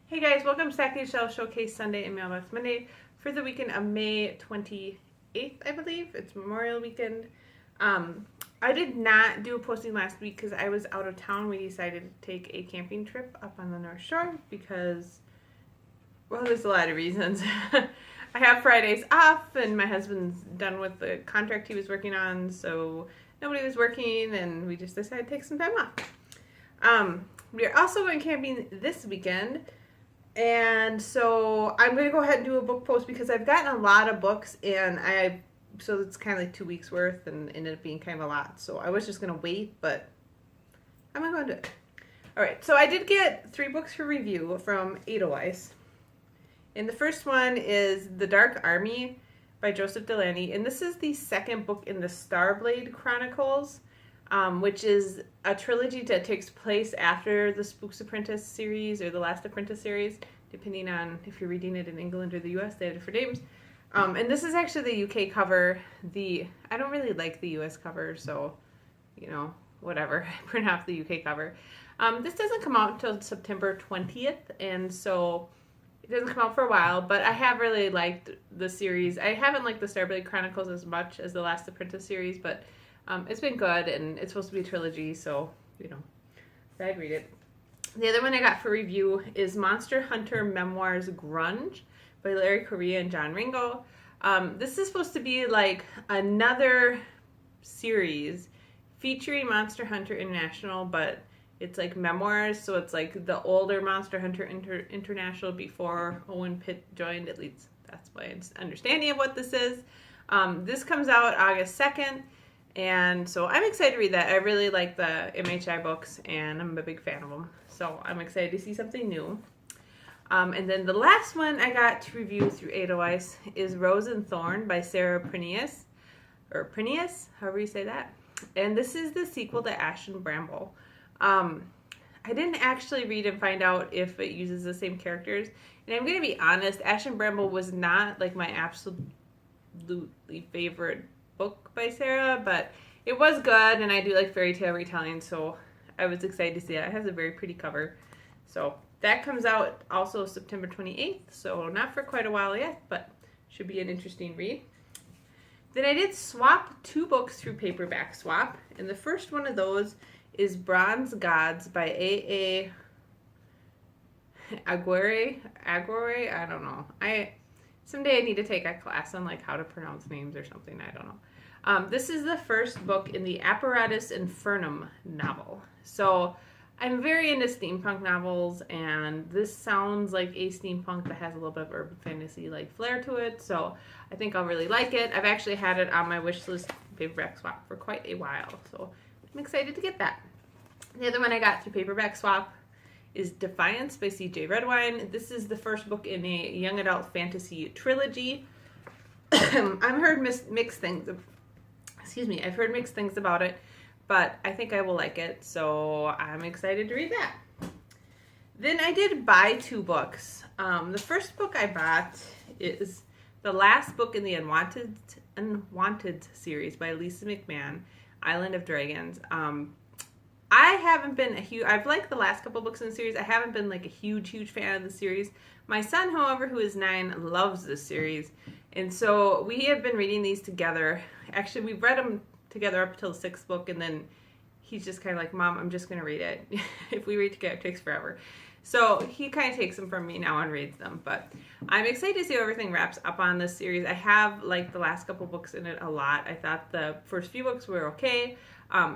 Hey guys, welcome to Stack Shelf Showcase Sunday and Mailbox Monday for the weekend of May 28th, I believe. It's Memorial Weekend. I did not do a posting last week because I was out of town. We decided to take a camping trip up on the North Shore because, well, there's a lot of reasons. I have Fridays off and my husband's done with the contract he was working on, so nobody was working and we just decided to take some time off. We are also going camping this weekend. And so I'm going to go ahead and do a book post because I've gotten a lot of books so it's kind of like 2 weeks worth and ended up being kind of a lot. So I was just going to wait, but I'm going to go do it. All right, so I did get 3 books for review from Edelweiss. And the first one is The Dark Army by Joseph Delaney. And this is the second book in the Starblade Chronicles, which is a trilogy that takes place after the Spooks Apprentice series or the Last Apprentice series, depending on if you're reading it in England or the US. They have different names. And this is actually the UK cover. I don't really like the US cover, so, whatever. I print off the UK cover. This doesn't come out until September 20th, and so it doesn't come out for a while, but I have really liked the series. I haven't liked the Starblade Chronicles as much as the Last Apprentice series, but it's been good, and it's supposed to be a trilogy, so, I'd read it. The other one I got for review is Monster Hunter Memoirs Grunge by Larry Correia and John Ringo. This is supposed to be like another series featuring Monster Hunter International, but it's like memoirs, so it's like the older Monster Hunter International before Owen Pitt joined, at least that's my understanding of what this is. This comes out August 2nd. And so I'm excited to read that. I really like the MHI books, and I'm a big fan of them. So I'm excited to see something new. And then the last one I got to review through Edelweiss is Rose and Thorn by Sarah Prineas, or Prineas, however you say that. And this is the sequel to Ash and Bramble. I didn't actually read and find out if it uses the same characters. And I'm going to be honest, Ash and Bramble was not like my absolutely favorite book by Sarah, but it was good, and I do like fairy tale retelling, so I was excited to see that. It has a very pretty cover. So that comes out also September 28th, so not for quite a while yet, but should be an interesting read. Then I did swap 2 books through Paperback Swap, and the first one of those is Bronze Gods by A.A. Aguirre. I don't know. Someday I need to take a class on like how to pronounce names or something. I don't know. This is the first book in the Apparatus Infernum novel. So I'm very into steampunk novels, and this sounds like a steampunk that has a little bit of urban fantasy like flair to it. So I think I'll really like it. I've actually had it on my wish list Paperback Swap for quite a while, so I'm excited to get that. The other one I got through Paperback Swap is Defiance by C.J. Redwine. This is the first book in a young adult fantasy trilogy. I've heard mixed things. I've heard mixed things about it, but I think I will like it, so I'm excited to read that. Then I did buy 2 books. The first book I bought is the last book in the Unwanted series by Lisa McMahon, Island of Dragons. I haven't been I've liked the last couple books in the series. I haven't been like a huge fan of the series. My son, however, who is 9, loves this series. And so we have been reading these together. Actually, we've read them together up until the 6th book, and then he's just kind of like, Mom, I'm just going to read it. If we read together, it takes forever. So he kind of takes them from me now and reads them. But I'm excited to see how everything wraps up on this series. I have liked the last couple books in it a lot. I thought the first few books were okay.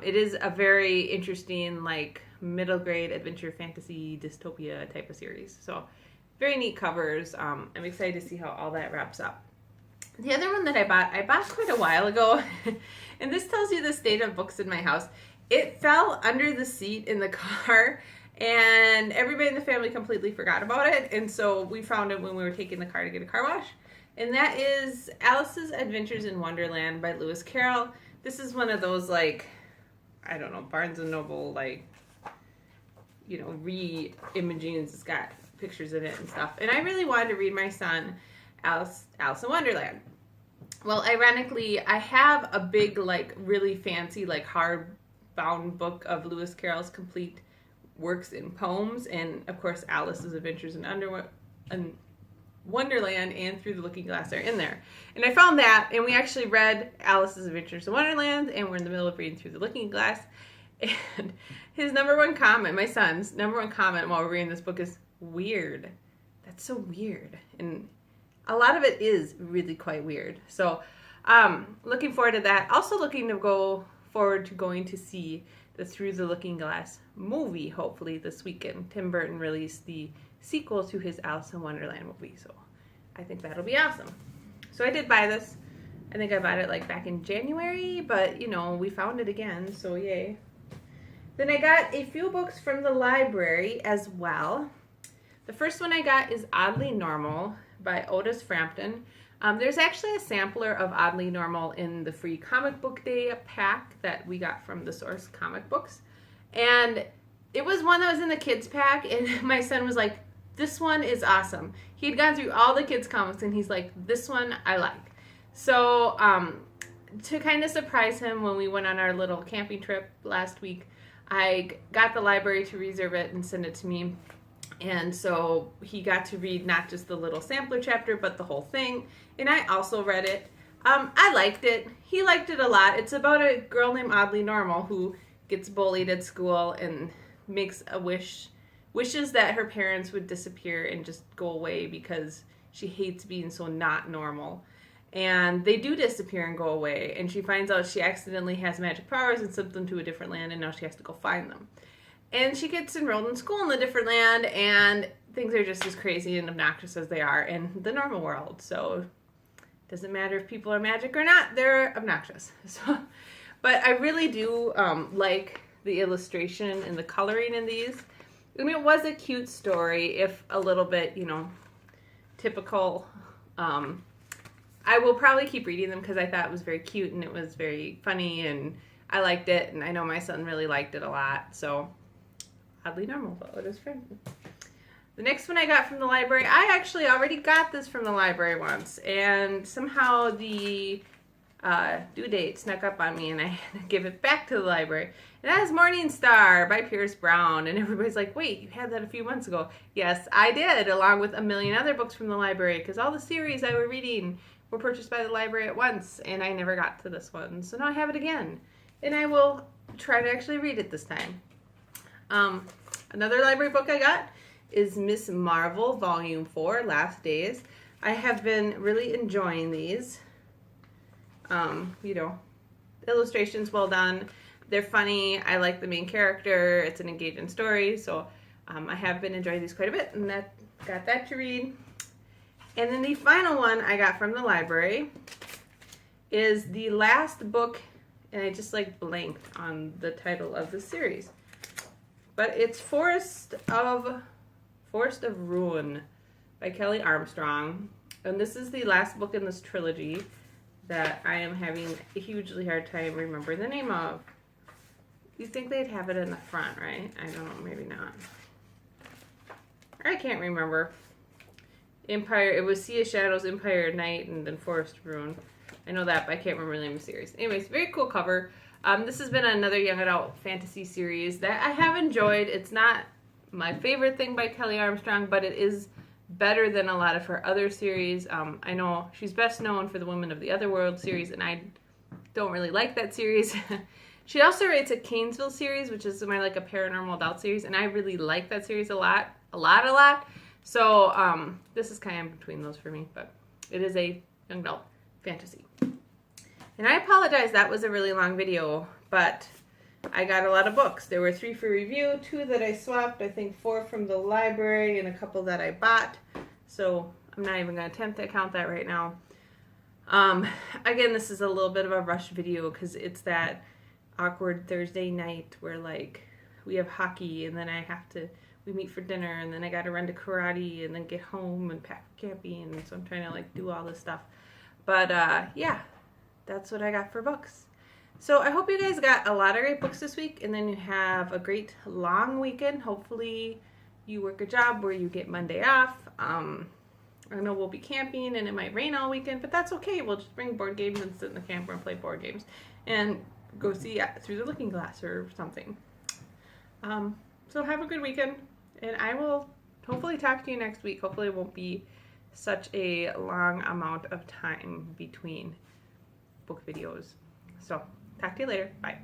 It is a very interesting, like, middle grade adventure fantasy dystopia type of series. So very neat covers. I'm excited to see how all that wraps up. The other one that I bought quite a while ago, and this tells you the state of books in my house. It fell under the seat in the car, and everybody in the family completely forgot about it, and so we found it when we were taking the car to get a car wash. And that is Alice's Adventures in Wonderland by Lewis Carroll. This is one of those, like, I don't know, Barnes & Noble, like, re-imagings. It's got pictures in it and stuff. And I really wanted to read my son Alice in Wonderland. Well, ironically, I have a big, like, really fancy, like, hardbound book of Lewis Carroll's complete works in poems, and of course Alice's Adventures in Wonderland and Through the Looking Glass are in there. And I found that, and we actually read Alice's Adventures in Wonderland, and we're in the middle of reading Through the Looking Glass. And his number one comment, my son's number one comment while we're reading this book is, weird. That's so weird. And a lot of it is really quite weird. So looking forward to that. Also looking to go forward to going to see the Through the Looking Glass movie, hopefully this weekend. Tim Burton released the sequel to his Alice in Wonderland movie, so I think that'll be awesome. So I did buy this. I think I bought it like back in January, but you know, we found it again, so yay. Then I got a few books from the library as well. The first one I got is Oddly Normal by Otis Frampton. There's actually a sampler of Oddly Normal in the free Comic Book Day pack that we got from the Source Comic Books. And it was one that was in the kids pack, and my son was like, this one is awesome. He had gone through all the kids' comics, and he's like, this one I like. So to kind of surprise him when we went on our little camping trip last week, I got the library to reserve it and send it to me. And so he got to read not just the little sampler chapter, but the whole thing. And I also read it. I liked it. He liked it a lot. It's about a girl named Oddly Normal who gets bullied at school and makes a wishes that her parents would disappear and just go away because she hates being so not normal. And they do disappear and go away, and she finds out she accidentally has magic powers and sent them to a different land, and now she has to go find them. And she gets enrolled in school in the different land, and things are just as crazy and obnoxious as they are in the normal world. So it doesn't matter if people are magic or not, they're obnoxious. So, but I really do like the illustration and the coloring in these. I mean, it was a cute story, if a little bit, you know, typical. I will probably keep reading them because I thought it was very cute and it was very funny and I liked it, and I know my son really liked it a lot. So, Oddly Normal, but it is fun. The next one I got from the library, I actually already got this from the library once, and somehow the due date snuck up on me, and I had to give it back to the library. And that is Morning Star by Pierce Brown, and everybody's like, wait, you had that a few months ago. Yes, I did, along with a million other books from the library, because all the series I were reading were purchased by the library at once, and I never got to this one. So now I have it again, and I will try to actually read it this time. Another library book I got is Miss Marvel Volume 4, Last Days. I have been really enjoying these. You know, illustrations well done. They're funny. I like the main character. It's an engaging story. So I have been enjoying these quite a bit, and got that to read. And then the final one I got from the library is the last book, and I just like blanked on the title of the series. But it's Forest of Ruin by Kelly Armstrong. And this is the last book in this trilogy that I am having a hugely hard time remembering the name of. You think they'd have it in the front, right? I don't know, maybe not. I can't remember. It was Sea of Shadows, Empire at Night, and then Forest of Ruin. I know that, but I can't remember the name of the series. Anyways, very cool cover. This has been another young adult fantasy series that I have enjoyed. It's not my favorite thing by Kelly Armstrong, but it is better than a lot of her other series. I know she's best known for the Women of the Otherworld series, and I don't really like that series. She also writes a Canesville series, which is more like a paranormal adult series, and I really like that series a lot. So this is kind of between those for me, but it is a young adult fantasy. And I apologize, that was a really long video, but I got a lot of books. There were 3 for review, 2 that I swapped, I think 4 from the library, and a couple that I bought. So I'm not even going to attempt to count that right now. Again, this is a little bit of a rush video because it's that awkward Thursday night where like we have hockey and then we meet for dinner and then I got to run to karate and then get home and pack for camping. And so I'm trying to like do all this stuff. But yeah, that's what I got for books. So I hope you guys got a lot of great books this week, and then you have a great long weekend. Hopefully you work a job where you get Monday off. I know we'll be camping and it might rain all weekend, but that's okay. We'll just bring board games and sit in the camper and play board games and go see Through the Looking Glass or something. So have a good weekend, and I will hopefully talk to you next week. Hopefully it won't be such a long amount of time between book videos. So talk to you later. Bye.